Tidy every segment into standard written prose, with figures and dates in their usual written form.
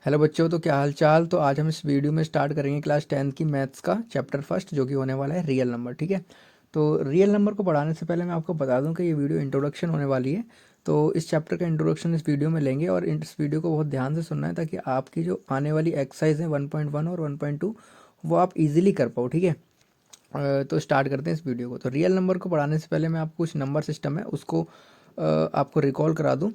Hello बच्चों, तो क्या हाल चाल। तो आज हम इस वीडियो में स्टार्ट करेंगे क्लास 10th की मैथ्स का चैप्टर फर्स्ट, जो कि होने वाला है रियल नंबर। ठीक है। तो रियल नंबर को पढ़ाने से पहले मैं आपको बता दूं कि ये वीडियो इंट्रोडक्शन होने वाली है। तो इस चैप्टर का इंट्रोडक्शन इस वीडियो में लेंगे और इस वीडियो को बहुत ध्यान से सुनना है, ताकि आपकी जो आने वाली एक्सरसाइज है 1.1 और 1.2 वो आप इजीली कर पाओ। ठीक है। तो स्टार्ट करते हैं इस वीडियो को। तो रियल नंबर को पढ़ाने से पहले मैं आपको कुछ नंबर सिस्टम है उसको आपको रिकॉल करा दूं।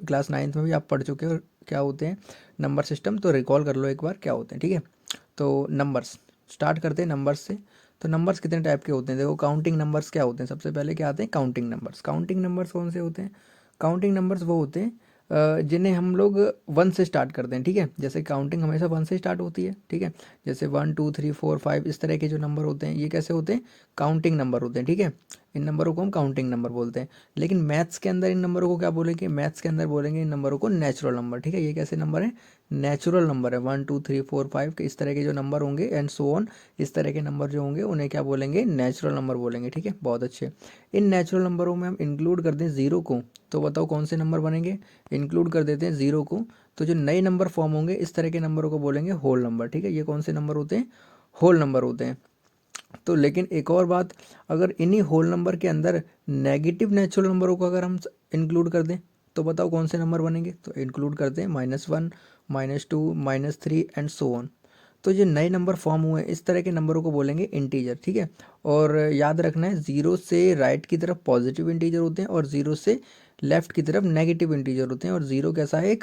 क्लास नाइन्थ में भी आप पढ़ चुके हो क्या होते हैं नंबर सिस्टम, तो रिकॉल कर लो एक बार क्या होते हैं। ठीक है। तो नंबर्स स्टार्ट करते हैं नंबर्स से। तो नंबर्स कितने टाइप के होते हैं, देखो। काउंटिंग नंबर्स क्या होते हैं, सबसे पहले क्या आते हैं काउंटिंग नंबर्स। काउंटिंग नंबर्स कौन से होते हैं? काउंटिंग नंबर्स वो होते हैं जिन्हें हम लोग वन से स्टार्ट करते हैं। ठीक है। जैसे काउंटिंग हमेशा वन से स्टार्ट होती है। ठीक है। जैसे 1 2 3 4 5 इस तरह के जो नंबर होते हैं ये कैसे होते हैं? काउंटिंग नंबर होते हैं। ठीक है। इन नंबरों को हम काउंटिंग नंबर बोलते हैं। लेकिन मैथ्स के अंदर इन नंबरों को क्या बोलेंगे? मैथ्स के अंदर बोलेंगे इन नंबरों को नेचुरल नंबर। ठीक है। ये कैसे नंबर है? नेचुरल नंबर है। 1 2 3 4 5 के इस तरह के जो नंबर होंगे एंड सो ऑन, इस तरह के नंबर जो होंगे उन्हें क्या बोलेंगे? नेचुरल नंबर बोलेंगे। ठीक है। बहुत अच्छे। इन नेचुरल नंबरों में हम इंक्लूड कर दें ज़ीरो को, तो बताओ कौन से नंबर बनेंगे? इंक्लूड कर देते हैं ज़ीरो को, तो जो नए नंबर फॉर्म होंगे इस तरह के नंबरों को बोलेंगे होल नंबर। ठीक है। ये कौन से नंबर होते हैं? होल नंबर होते हैं। तो लेकिन एक और बात, अगर इन्हीं होल नंबर के अंदर नेगेटिव नेचुरल नंबरों को अगर हम इंक्लूड कर दें, तो बताओ कौन से नंबर बनेंगे? तो इंक्लूड करते हैं -1 -2 -3 एंड सो ऑन। तो ये नए नंबर फॉर्म हुए हैं इस तरह के नंबरों को बोलेंगे इंटीजर। ठीक है। और याद रखना है, ज़ीरो से राइट की तरफ पॉजिटिव इंटीजर होते हैं और ज़ीरो से लेफ्ट की तरफ नेगेटिव इंटीजर होते हैं। और ज़ीरो कैसा है?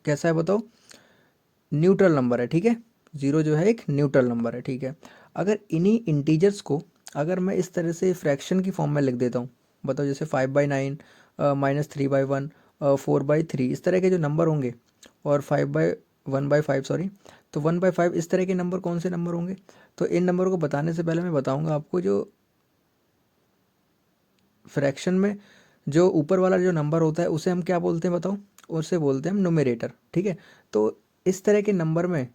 कैसा है बताओ? न्यूट्रल नंबर है। ठीक है। ज़ीरो जो है एक न्यूट्रल नंबर है। ठीक है। अगर इन्हीं इंटीजर्स को अगर मैं इस तरह से फ्रैक्शन की फॉर्म में लिख देता हूँ, बताओ जैसे 5/9 -3/1 4/3 इस तरह के जो नंबर होंगे, और 1/5 सॉरी, तो 1/5 इस तरह के नंबर कौन से नंबर होंगे? तो इन नंबरों को बताने से पहले मैं बताऊंगा आपको, जो फ्रैक्शन में जो ऊपर वाला जो नंबर होता है उसे हम क्या बोलते हैं बताओ? उसे बोलते हैं हम न्यूमरेटर। ठीक है। तो इस तरह के नंबर में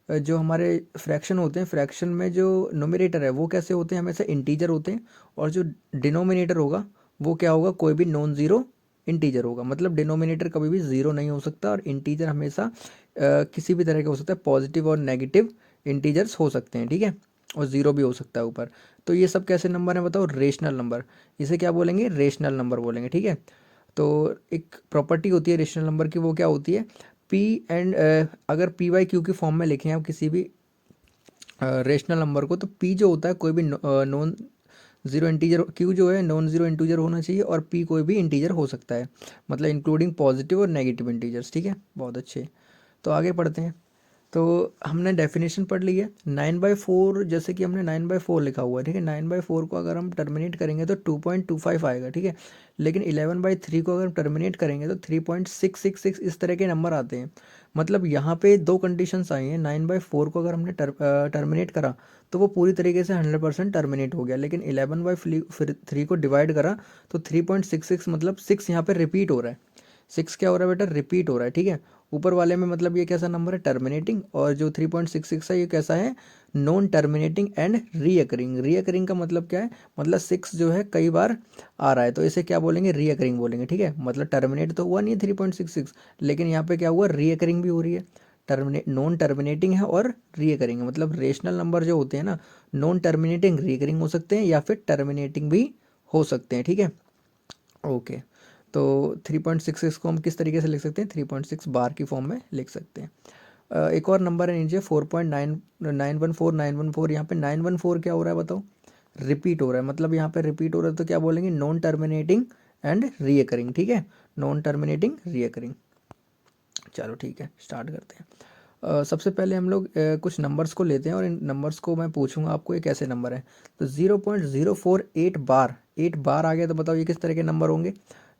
जो हमारे फ्रैक्शन होते हैं, फ्रैक्शन में जो न्यूमरेटर है वो कैसे होते हैं? हमेशा इंटीजर होते हैं। और जो डिनोमिनेटर होगा वो क्या होगा? कोई भी नॉन ज़ीरो इंटीजर होगा। मतलब डिनोमिनेटर कभी भी ज़ीरो नहीं हो सकता, और इंटीजर हमेशा किसी भी तरह का हो सकता है। पॉजिटिव और नेगेटिव इंटीजर्स हो सकते हैं। ठीक है। और ज़ीरो भी हो सकता है ऊपर। तो ये सब कैसे नंबर हैं बताओ? Rational number. इसे क्या बोलेंगे? रेशनल नंबर बोलेंगे। ठीक है। तो एक प्रॉपर्टी होती है रेशनल नंबर की, वो क्या होती है? पी एंड अगर P/Q की फॉर्म में लिखें आप किसी भी रेशनल नंबर को, तो P जो होता है कोई भी नॉन ज़ीरो इंटीजर, Q जो है नॉन ज़ीरो इंटीजर होना चाहिए, और P कोई भी इंटीजर हो सकता है, मतलब इंक्लूडिंग पॉजिटिव और नेगेटिव इंटीजर्स। ठीक है। बहुत अच्छे। तो आगे पढ़ते हैं। तो हमने डेफिनेशन पढ़ ली है। 9/4, जैसे कि हमने 9/4 लिखा हुआ है। ठीक है। 9/4 को अगर हम टर्मिनेट करेंगे तो 2.25 आएगा। ठीक है। लेकिन 11/3 को अगर टर्मिनेट करेंगे तो 3.666 इस तरह के नंबर आते हैं। मतलब यहाँ पे दो कंडीशंस आई हैं। 9/4 को अगर हमने टर्मिनेट करा तो वो पूरी तरीके से 100% टर्मिनेट हो गया। लेकिन 11/3 को डिवाइड करा तो 3.66, मतलब 6 यहाँ पे रिपीट हो रहा है। 6 क्या हो रहा है बेटा? रिपीट हो रहा है। ठीक है। ऊपर वाले में मतलब ये कैसा नंबर है? टर्मिनेटिंग। और जो 3.66 है ये कैसा है? Non terminating and recurring. Recurring का मतलब क्या है? मतलब 6 जो है कई बार आ रहा है, तो इसे क्या बोलेंगे? रीअकरिंग बोलेंगे। ठीक है। मतलब टर्मिनेट तो हुआ नहीं है 3.66, लेकिन यहाँ पे क्या हुआ? रीअकरिंग भी हो रही है। नॉन टर्मिनेटिंग है और रीअकरिंग है। मतलब रेशनल नंबर जो होते हैं ना, नॉन टर्मिनेटिंग रीअकरिंग हो सकते हैं या फिर टर्मिनेटिंग भी हो सकते हैं। ठीक है। ओके। तो 3.66 को हम किस तरीके से लिख सकते हैं? 3.6 बार की फॉर्म में लिख सकते हैं। एक और नंबर है नीचे 4.914 यहाँ पे 914 क्या हो रहा है बताओ? रिपीट हो रहा है। मतलब यहाँ पे रिपीट हो रहा है तो क्या बोलेंगे? Non terminating and recurring. ठीक है। Non terminating recurring. चलो ठीक है, स्टार्ट करते हैं। सबसे पहले हम लोग कुछ नंबर्स को लेते हैं, और इन नंबर्स को मैं पूछूंगा आपको ये कैसे नंबर है। तो 0.048 बार, 8 बार आ गया तो बताओ ये किस तरह के नंबर होंगे?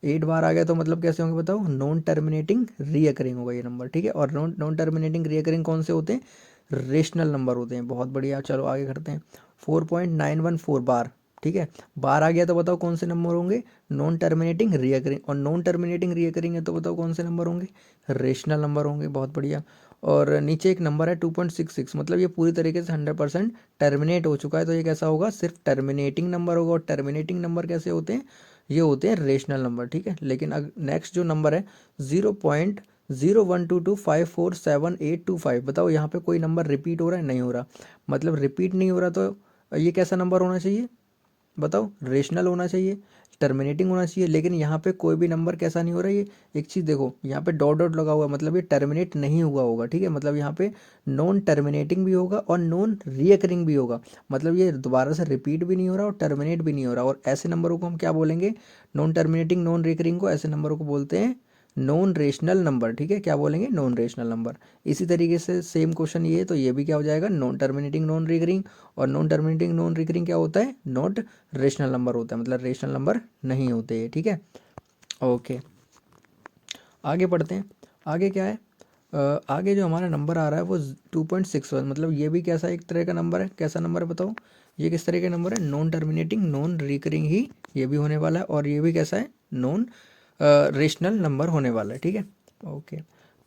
8 बार आ गया तो मतलब कैसे होंगे बताओ? नॉन टर्मिनेटिंग रीअकरिंग होगा ये नंबर। ठीक है। और नॉन नॉन टर्मिनेटिंग रीअकरिंग कौन से होते हैं? रेशनल नंबर होते हैं। बहुत बढ़िया। चलो आगे करते हैं। 4.914 बार। ठीक है। बार आ गया तो बताओ कौन से नंबर होंगे? Non terminating recurring. और नॉन टर्मिनेटिंग रीअकरिंग है तो बताओ कौन से नंबर होंगे? रेशनल नंबर होंगे। बहुत बढ़िया। और नीचे एक नंबर है 2.66, मतलब ये पूरी तरीके से 100% टर्मिनेट हो चुका है, तो ये कैसा होगा? सिर्फ टर्मिनेटिंग नंबर होगा। और टर्मिनेटिंग नंबर कैसे होते हैं? ये होते हैं रेशनल नंबर। ठीक है। लेकिन नेक्स्ट जो नंबर है 01225478825। बताओ यहाँ पे कोई नंबर रिपीट हो रहा है? नहीं हो रहा। मतलब रिपीट नहीं हो रहा तो ये कैसा नंबर होना चाहिए? बताओ, रेशनल होना चाहिए, टर्मिनेटिंग होना चाहिए। लेकिन यहाँ पे कोई भी नंबर कैसा नहीं हो रहा है। ये एक चीज़ देखो, यहाँ पे डॉट डॉट लगा हुआ है, मतलब ये टर्मिनेट नहीं हुआ होगा, ठीक है। मतलब यहाँ पे नॉन टर्मिनेटिंग भी होगा और नॉन रीअकरिंग भी होगा। मतलब ये दोबारा से रिपीट भी नहीं हो रहा और टर्मिनेट भी नहीं हो रहा। और ऐसे नंबरों को हम क्या बोलेंगे? नॉन टर्मिनेटिंग नॉन रीअकरिंग को ऐसे नंबरों को बोलते हैं नॉन रेशनल नंबर, ठीक है। क्या बोलेंगे? Non rational number. इसी तरीके से सेम क्वेश्चन ये है, तो ये भी क्या हो जाएगा? Non terminating non recurring. और नॉन टर्मिनेटिंग नॉन रिकरिंग क्या होता है? नॉट रेशनल नंबर होता है, मतलब रेशनल नंबर नहीं होते, ठीक है। ओके, आगे बढ़ते हैं। आगे क्या है? आगे जो हमारा नंबर आ रहा है वो 2.61। मतलब ये भी कैसा एक तरह का नंबर है? कैसा नंबर है बताओ? ये किस तरह का नंबर है? नॉन टर्मिनेटिंग नॉन रिकरिंग ही ये भी होने वाला है। और ये भी कैसा है? नॉन रेशनल नंबर होने वाला है, ठीक है। ओके,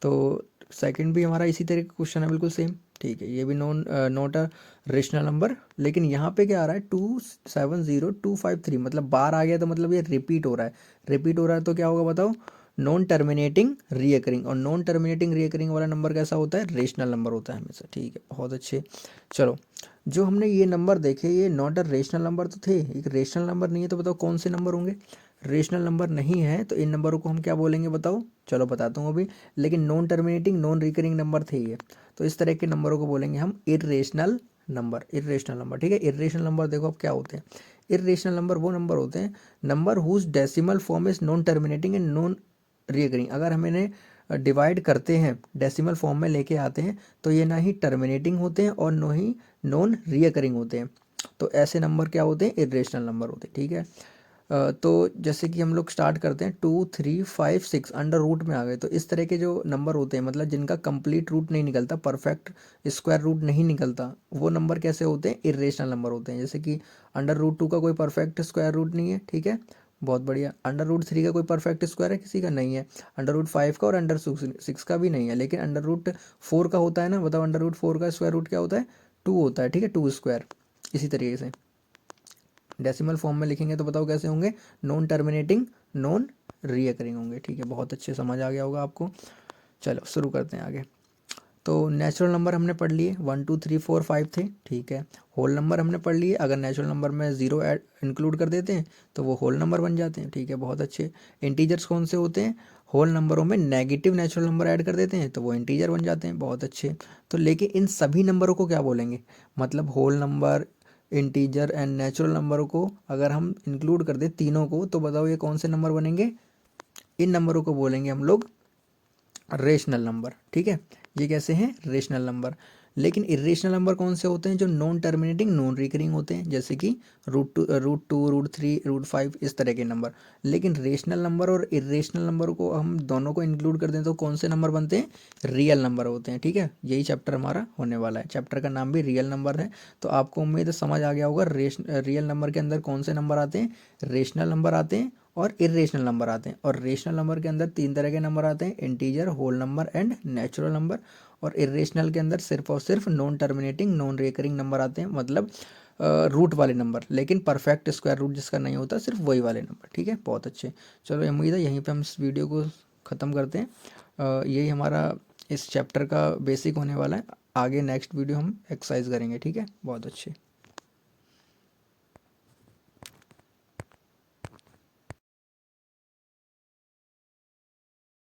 तो सेकंड भी हमारा इसी तरह का क्वेश्चन है, बिल्कुल सेम, ठीक है। ये भी नॉट अ रेशनल नंबर। लेकिन यहाँ पे क्या आ रहा है? 270253। मतलब बार आ गया तो मतलब ये रिपीट हो रहा है। रिपीट हो रहा है तो क्या होगा बताओ? Non terminating recurring. और नॉन टर्मिनेटिंग रीअकरिंग वाला नंबर कैसा होता है? रेशनल नंबर होता है हमेशा, ठीक है। बहुत अच्छे। चलो, जो हमने ये नंबर देखे ये नॉट अ रेशनल नंबर तो थे, एक रेशनल नंबर नहीं है, तो बताओ कौन से नंबर होंगे? रेशनल नंबर नहीं है तो इन नंबरों को हम क्या बोलेंगे बताओ? चलो बताता हूँ अभी। लेकिन non terminating non recurring number थे ये, तो इस तरह के नंबरों को बोलेंगे हम इर्रेशनल नंबर। इर्रेशनल नंबर, ठीक है। इर्रेशनल नंबर देखो अब क्या होते हैं? इर्रेशनल नंबर वो नंबर होते हैं number whose decimal form is non terminating and non recurring. अगर हम इन्हें डिवाइड करते हैं, डेसिमल फॉर्म में लेके आते हैं, तो ये ना ही टर्मिनेटिंग होते हैं और ना ही नॉन रीकरिंग होते हैं। तो ऐसे नंबर क्या होते हैं? इर्रेशनल नंबर होते हैं, ठीक है। तो जैसे कि हम लोग स्टार्ट करते हैं 2 3 5 6 अंडर रूट में आ गए। तो इस तरह के जो नंबर होते हैं, मतलब जिनका कंप्लीट रूट नहीं निकलता, परफेक्ट स्क्वायर रूट नहीं निकलता, वो नंबर कैसे होते हैं? इर्रेशनल नंबर होते हैं। जैसे कि अंडर रूट 2 का कोई परफेक्ट स्क्वायर रूट नहीं है, ठीक है। बहुत बढ़िया। अंडर रूट 3 का कोई परफेक्ट स्क्वायर है? किसी का नहीं है। अंडर रूट 5 का और अंडर रूट 6 का भी नहीं है। लेकिन अंडर रूट 4 का होता है ना। बताओ, अंडर रूट 4 का स्क्वायर रूट क्या होता है? 2 होता है, ठीक है, 2 स्क्वायर। इसी तरीके से डेसिमल फॉर्म में लिखेंगे तो बताओ कैसे होंगे? नॉन टर्मिनेटिंग नॉन रीअकरिंग होंगे, ठीक है। बहुत अच्छे, समझ आ गया होगा आपको। चलो शुरू करते हैं आगे। तो नेचुरल नंबर हमने पढ़ लिए, 1 2 3 4 5 थे, ठीक है। होल नंबर हमने पढ़ लिए। अगर नेचुरल नंबर में ज़ीरो ऐड इंक्लूड कर देते हैं तो वो होल नंबर बन जाते हैं, ठीक है। बहुत अच्छे। इंटीजर्स कौन से होते हैं? होल नंबरों में नेगेटिव नेचुरल नंबर ऐड कर देते हैं तो वो इंटीजर बन जाते हैं, बहुत अच्छे। तो लेकिन इन सभी नंबरों को क्या बोलेंगे? मतलब whole number, integer and natural नंबरों को अगर हम इंक्लूड कर दें तीनों को, तो बताओ ये कौन से नंबर बनेंगे? इन नंबरों को बोलेंगे हम लोग रेशनल नंबर, ठीक है। ये कैसे हैं? Rational number. लेकिन इरेशनल नंबर कौन से होते हैं? जो नॉन टर्मिनेटिंग नॉन रिकरिंग होते हैं, जैसे कि रूट टू रूट 3 रूट 5 इस तरह के नंबर। लेकिन रेशनल नंबर और इरेशनल नंबर को हम दोनों को इंक्लूड कर दें तो कौन से नंबर बनते हैं? रियल नंबर होते हैं, ठीक है। यही चैप्टर हमारा होने वाला है। चैप्टर का नाम भी रियल नंबर है। तो आपको उम्मीद है समझ आ गया होगा रियल नंबर के अंदर कौन से नंबर आते हैं? रेशनल नंबर आते हैं और इरेशनल नंबर आते हैं। और रेशनल नंबर के अंदर 3 तरह के नंबर आते हैं, integer, whole number and natural number. और इरेशनल के अंदर सिर्फ और सिर्फ non terminating non recurring number आते हैं, मतलब रूट वाले नंबर। लेकिन परफेक्ट स्क्वायर रूट जिसका नहीं होता, सिर्फ वही वाले नंबर, ठीक है। बहुत अच्छे। चलो, उम्मीद है यहीं पे हम इस वीडियो को ख़त्म करते हैं। यही हमारा इस चैप्टर का बेसिक होने वाला है। आगे नेक्स्ट वीडियो हम एक्सरसाइज करेंगे, ठीक है। बहुत अच्छे।